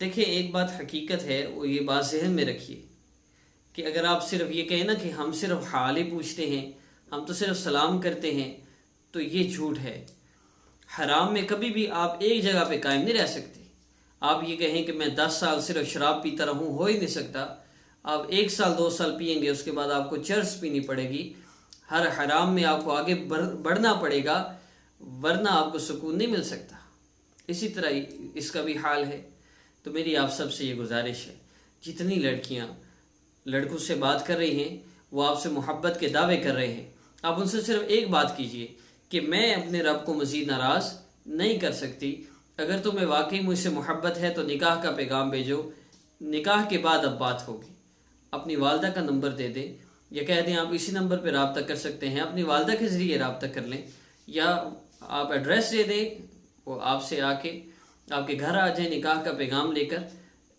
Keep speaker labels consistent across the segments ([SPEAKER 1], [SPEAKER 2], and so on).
[SPEAKER 1] دیکھیں ایک بات حقیقت ہے، وہ یہ بات ذہن میں رکھیے کہ اگر آپ صرف یہ کہیں نا کہ ہم صرف حال ہی پوچھتے ہیں، ہم تو صرف سلام کرتے ہیں، تو یہ جھوٹ ہے۔ حرام میں کبھی بھی آپ ایک جگہ پہ قائم نہیں رہ سکتے۔ آپ یہ کہیں کہ میں 10 سال صرف شراب پیتا رہوں، ہو ہی نہیں سکتا۔ آپ 1 سال 2 سال پئیں گے، اس کے بعد آپ کو چرس پینی پڑے گی۔ ہر حرام میں آپ کو آگے بڑھنا پڑے گا، ورنہ آپ کو سکون نہیں مل سکتا۔ اسی طرح اس کا بھی حال ہے۔ تو میری آپ سب سے یہ گزارش ہے، جتنی لڑکیاں لڑکوں سے بات کر رہی ہیں، وہ آپ سے محبت کے دعوے کر رہے ہیں، آپ ان سے صرف ایک بات کیجئے کہ میں اپنے رب کو مزید ناراض نہیں کر سکتی۔ اگر تمہیں واقعی مجھ سے محبت ہے تو نکاح کا پیغام بھیجو، نکاح کے بعد اب بات ہوگی۔ اپنی والدہ کا نمبر دے دیں، یا کہہ دیں آپ اسی نمبر پہ رابطہ کر سکتے ہیں، اپنی والدہ کے ذریعے رابطہ کر لیں، یا آپ ایڈریس دے دیں، وہ آپ سے آ کے آپ کے گھر آ جائیں نکاح کا پیغام لے کر،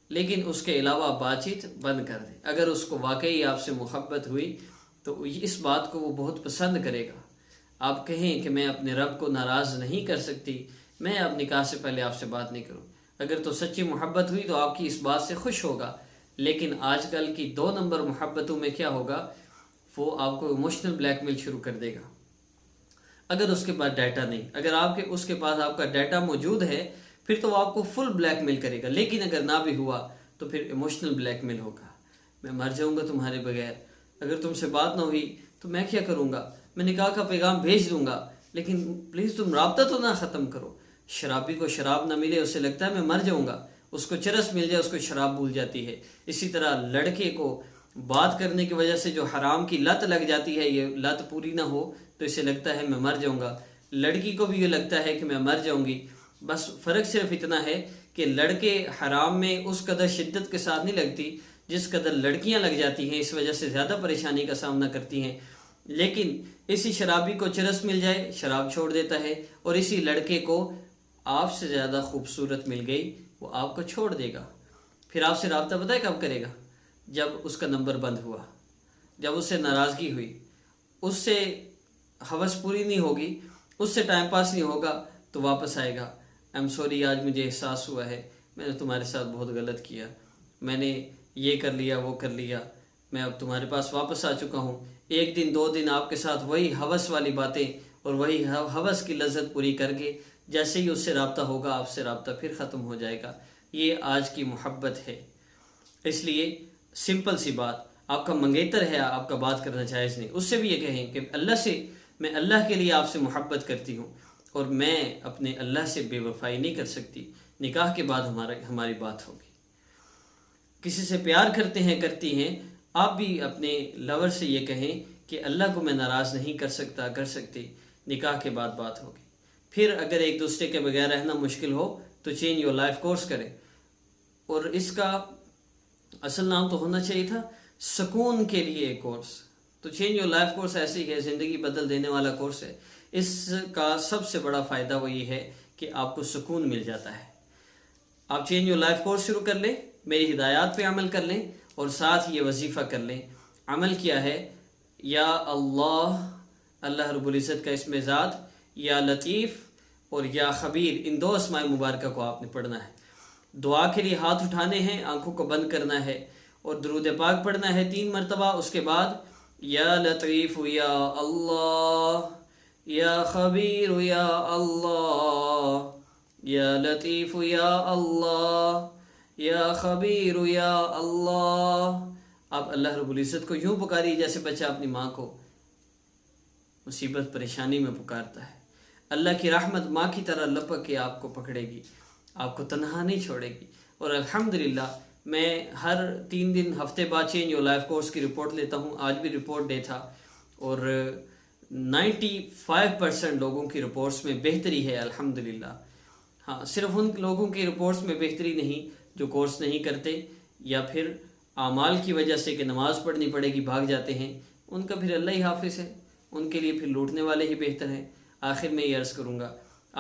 [SPEAKER 1] لیکن اس کے علاوہ بات چیت بند کر دیں۔ اگر اس کو واقعی آپ سے محبت ہوئی تو اس بات کو وہ بہت پسند کرے گا۔ آپ کہیں کہ میں اپنے رب کو ناراض نہیں کر سکتی، میں اب نکاح سے پہلے آپ سے بات نہیں کروں۔ اگر تو سچی محبت ہوئی تو آپ کی اس بات سے خوش ہوگا، لیکن آج کل کی 2 نمبر محبتوں میں کیا ہوگا، وہ آپ کو ایموشنل بلیک میل شروع کر دے گا۔ اگر اس کے پاس ڈیٹا نہیں، اگر اس کے پاس آپ کا ڈیٹا موجود ہے، پھر تو وہ آپ کو فل بلیک میل کرے گا، لیکن اگر نہ بھی ہوا تو پھر ایموشنل بلیک میل ہوگا۔ میں مر جاؤں گا تمہارے بغیر، اگر تم سے بات نہ ہوئی تو میں کیا کروں گا، میں نکاح کا پیغام بھیج دوں گا، لیکن پلیز تم رابطہ تو نہ ختم کرو۔ شرابی کو شراب نہ ملے، اسے لگتا ہے میں مر جاؤں گا، اس کو چرس مل جائے اس کو شراب بھول جاتی ہے۔ اسی طرح لڑکے کو بات کرنے کی وجہ سے جو حرام کی لت لگ جاتی ہے، یہ لت پوری نہ ہو تو اسے لگتا ہے میں مر جاؤں گا۔ لڑکی کو بھی یہ لگتا ہے کہ میں مر جاؤں گی۔ بس فرق صرف اتنا ہے کہ لڑکے حرام میں اس قدر شدت کے ساتھ نہیں لگتی جس قدر لڑکیاں لگ جاتی ہیں، اس وجہ سے زیادہ پریشانی کا سامنا کرتی ہیں۔ لیکن اسی شرابی کو چرس مل جائے، شراب چھوڑ دیتا ہے، اور اسی لڑکے کو آپ سے زیادہ خوبصورت مل گئی، وہ آپ کو چھوڑ دے گا۔ پھر آپ سے رابطہ پتہ ہے کب کرے گا؟ جب اس کا نمبر بند ہوا، جب اس سے ناراضگی ہوئی، اس سے ہوس پوری نہیں ہوگی، اس سے ٹائم پاس نہیں ہوگا، تو واپس آئے گا۔ ایم سوری، آج مجھے احساس ہوا ہے میں نے تمہارے ساتھ بہت غلط کیا، میں نے یہ کر لیا وہ کر لیا، میں اب تمہارے پاس واپس آ چکا ہوں۔ 1 دن 2 دن آپ کے ساتھ وہی ہوس والی باتیں اور وہی ہوس کی لذت پوری کر کے جیسے ہی اس سے رابطہ ہوگا، آپ سے رابطہ پھر ختم ہو جائے گا۔ یہ آج کی محبت ہے۔ اس لیے سمپل سی بات، آپ کا منگیتر ہے، آپ کا بات کرنا جائز نہیں۔ اس سے بھی یہ کہیں کہ میں اللہ کے لیے آپ سے محبت کرتی ہوں، اور میں اپنے اللہ سے بے وفائی نہیں کر سکتی، نکاح کے بعد ہماری بات ہوگی۔ کسی سے پیار کرتے ہیں کرتی ہیں، آپ بھی اپنے لور سے یہ کہیں کہ اللہ کو میں ناراض نہیں کر سکتی، نکاح کے بعد بات ہوگی۔ پھر اگر ایک دوسرے کے بغیر رہنا مشکل ہو تو چینج یور لائف کورس کریں، اور اس کا اصل نام تو ہونا چاہیے تھا سکون کے لیے ایک کورس۔ تو چینج یور لائف کورس ایسے ہی ہے، زندگی بدل دینے والا کورس ہے۔ اس کا سب سے بڑا فائدہ وہ یہ ہے کہ آپ کو سکون مل جاتا ہے۔ آپ چینج یور لائف کورس شروع کر لیں، میری ہدایات پہ عمل کر لیں، اور ساتھ یہ وظیفہ کر لیں۔ عمل کیا ہے؟ یا اللہ رب العزت کا اسم ذات، یا لطیف اور یا خبیر، ان 2 اسماء مبارکہ کو آپ نے پڑھنا ہے۔ دعا کے لیے ہاتھ اٹھانے ہیں، آنکھوں کو بند کرنا ہے، اور درود پاک پڑھنا ہے 3 مرتبہ۔ اس کے بعد یا لطیف یا اللہ، یا خبیر یا اللہ، یا لطیف یا اللہ، یا خبیر یا اللہ۔ آپ اللہ رب العزت کو یوں پکاری جیسے بچہ اپنی ماں کو مصیبت پریشانی میں پکارتا ہے۔ اللہ کی رحمت ماں کی طرح لپک کے آپ کو پکڑے گی، آپ کو تنہا نہیں چھوڑے گی۔ اور الحمدللہ میں ہر 3 دن ہفتے بعد چینج یور لائف کورس کی رپورٹ لیتا ہوں۔ آج بھی رپورٹ ڈے تھا، اور 95% لوگوں کی رپورٹس میں بہتری ہے الحمدللہ۔ ہاں، صرف ان لوگوں کی رپورٹس میں بہتری نہیں جو کورس نہیں کرتے، یا پھر اعمال کی وجہ سے کہ نماز پڑھنی پڑے گی بھاگ جاتے ہیں، ان کا پھر اللہ ہی حافظ ہے، ان کے لیے پھر لوٹنے والے ہی بہتر ہیں۔ آخر میں یہ عرض کروں گا،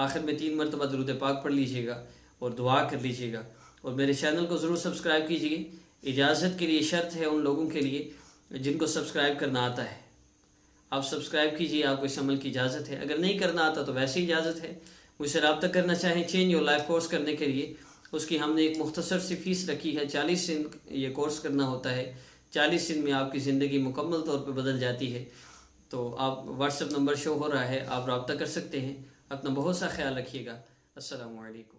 [SPEAKER 1] آخر میں 3 مرتبہ درود پاک پڑھ لیجئے گا اور دعا کر لیجئے گا، اور میرے چینل کو ضرور سبسکرائب کیجئے۔ اجازت کے لیے شرط ہے ان لوگوں کے لیے جن کو سبسکرائب کرنا آتا ہے، آپ سبسکرائب کیجئے، آپ کو اس عمل کی اجازت ہے۔ اگر نہیں کرنا آتا تو ویسے ہی اجازت ہے۔ مجھ سے رابطہ کرنا چاہیں چینج یور لائف کورس کرنے کے لیے، اس کی ہم نے ایک مختصر سی فیس رکھی ہے، 40 دن یہ کورس کرنا ہوتا ہے، 40 دن میں آپ کی زندگی مکمل طور پہ بدل جاتی ہے۔ تو آپ واٹس ایپ نمبر شو ہو رہا ہے، آپ رابطہ کر سکتے ہیں۔ اپنا بہت سا خیال رکھیے گا۔ السلام علیکم۔